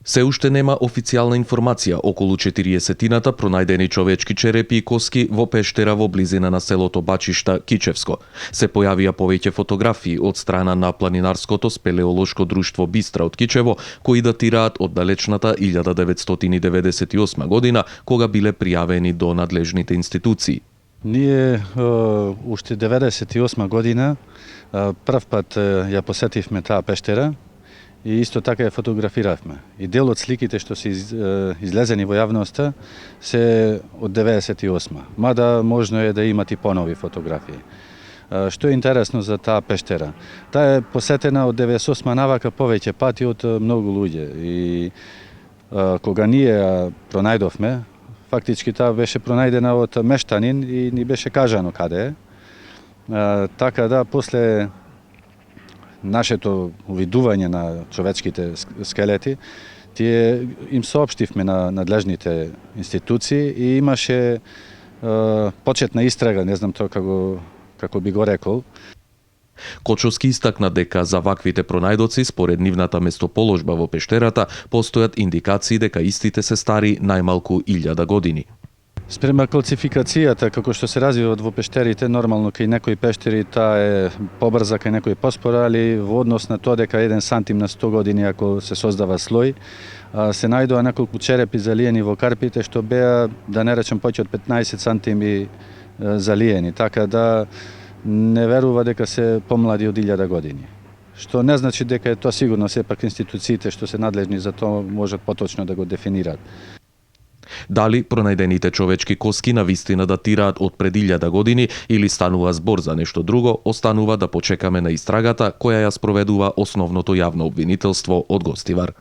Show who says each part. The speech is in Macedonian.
Speaker 1: Се уште нема официјална информација околу 40-тината пронајдени човечки черепи и коски во пештера во близина на селото Бачишта, Кичевско. Се појавија повеќе фотографии од страна на планинарското спелеолошко друштво Бистра од Кичево, кои датираат од далечната 1998 година, кога биле пријавени до надлежните институции.
Speaker 2: Ние уште 98 година прв пат ја посетивме таа пештера и исто така ја фотографиравме. И дел од сликите што се излезени во јавноста се од 98. Мада можно е да имат и понови фотографии. Што е интересно за таа пештера? Таа е посетена од 98 навака повеќе пати од многу луѓе. И кога ние ја пронајдовме, фактички таа беше пронајдена од мештанин и ни беше кажано каде е. Така да, после нашето увидување на човечките скелети, тие им соопштивме на надлежните институции и имаше почетна истрага, не знам тоа како би го рекол.
Speaker 1: Кочовски истакна дека за ваквите пронајдоци, според нивната местоположба во пештерата, постојат индикации дека истите се стари најмалку 1000 години.
Speaker 2: Спрема калцификацијата, како што се развиват во пештерите, нормално кај некои пештери таа е побрза, кај некои поспора, али во однос на тоа дека 1 сантим на 100 години ако се создава слој, се најдоа неколку черепи залиени во карпите што беа, да не речем, повеќе од 15 сантими залиени, така да не верува дека се помлади од 1000 години. Што не значи дека е тоа сигурно, сепак институциите што се надлежни за тоа можат поточно да го дефинираат.
Speaker 1: Дали пронајдените човечки коски навистина датираат од пред 1000 години или станува збор за нешто друго, останува да почекаме на истрагата која ја спроведува основното јавно обвинителство од Гостивар.